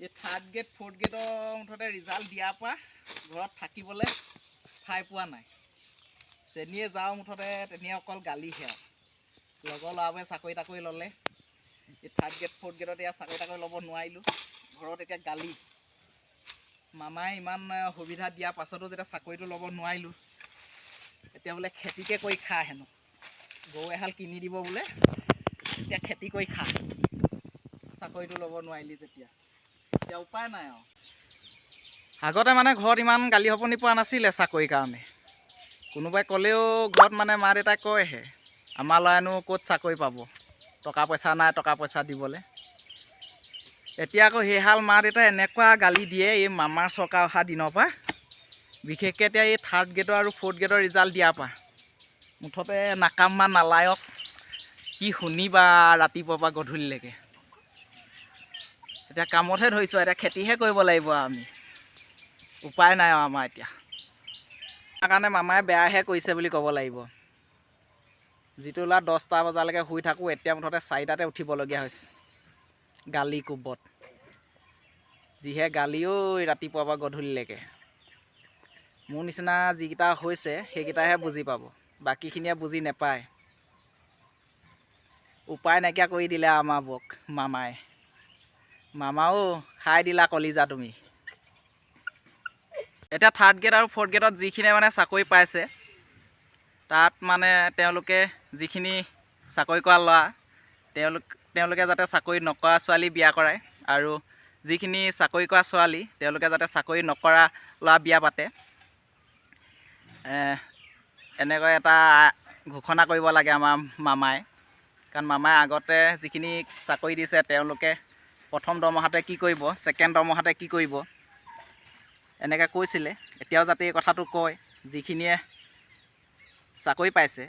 এই third grade fourth গ্ৰেডৰ মুঠতে result দিয়াৰ পৰা ঘৰত থাকিবলৈ ঠাই পোৱা নাই। যেনিয়ে যাওঁ মুঠতে তেনিয়ে অকল গালিহে আৰু। লগৰ ল'ৰাবোৰে চাকৰি তাকৰি ল'লে, এই থাৰ্ড গ্ৰেড ফ'ৰ্থ গ্ৰেডত এয়া চাকৰি তাকৰি ল'ব নোৱাৰিলোঁ। ঘৰত এতিয়া গালি। মামাই ইমান সুবিধা দিয়াৰ পাছতো যেতিয়া চাকৰিটো ল'ব নোৱাৰিলোঁ, এতিয়া বোলে খেতিকে কৰি খা হেনো। গৰু এহাল কিনি দিব বোলে, এতিয়া খেতি কৰি খা। চাকৰিটো ল'ব নোৱাৰিলি যেতিয়া, এতিয়া উপায় নাই আৰু। আগতে মানে ঘৰত ইমান গালি শপনি পোৱা নাছিলে চাকৰিৰ কাৰণে। কোনোবাই ক'লেও ঘৰত মানে মা দেউতাই কয়হে, আমাৰ ল'ৰাইনো ক'ত চাকৰি পাব, টকা পইচা নাই টকা পইচা দিবলৈ। এতিয়া আকৌ সেইহাল মা দেউতাই এনেকুৱা গালি দিয়ে এই মামাৰ চৰকাৰ অহা দিনৰ পৰা, বিশেষকৈ এতিয়া এই থাৰ্ড গ্ৰেডৰ আৰু ফ'ৰ্থ গ্ৰেডৰ ৰিজাল্ট দিয়াৰ পৰা। মুঠতে নাকামা নালায়ক, কি শুনিবা ৰাতিপুৱাৰ পৰা গধূলিলৈকে। এতিয়া কামতহে ধৰিছোঁ, এতিয়া খেতিহে কৰিব লাগিব আৰু আমি। উপায় নাই আৰু আমাৰ এতিয়া। তাৰ কাৰণে মামাই বেয়াহে কৰিছে বুলি ক'ব লাগিব। যিটো ল'ৰা 10টা বজালৈকে শুই থাকোঁ, এতিয়া মুঠতে 4টাতে উঠিবলগীয়া হৈছে গালি কোবত। যিহে গালিও ৰাতিপুৱাৰ পৰা গধূলিলৈকে। মোৰ নিচিনা যিকেইটা হৈছে সেইকেইটাহে বুজি পাব, বাকীখিনিয়ে বুজি নাপায়। উপায় নাইকিয়া কৰি দিলে আমাৰ বক মামাই। মামাও খাই দিলা কলিজা তুমি। এতিয়া থাৰ্ড গ্ৰেড আৰু ফ'ৰ্থ গ্ৰেডত যিখিনিয়ে মানে চাকৰি পাইছে, তাত মানে তেওঁলোকে যিখিনি চাকৰি কৰা ল'ৰা, তেওঁলোকে যাতে চাকৰি নকৰা ছোৱালী বিয়া কৰায়, আৰু যিখিনি চাকৰি কৰা ছোৱালী তেওঁলোকে যাতে চাকৰি নকৰা ল'ৰা বিয়া পাতে। এনেকৈ এটা ঘোষণা কৰিব লাগে আমাৰ মামাই। কাৰণ মামাই আগতে যিখিনি চাকৰি দিছে, তেওঁলোকে প্ৰথম দৰমহাতে কি কৰিব, ছেকেণ্ড দৰমহাতে কি কৰিব, এনেকৈ কৈছিলে। এতিয়াও যাতে এই কথাটো কয়, যিখিনিয়ে চাকৰি পাইছে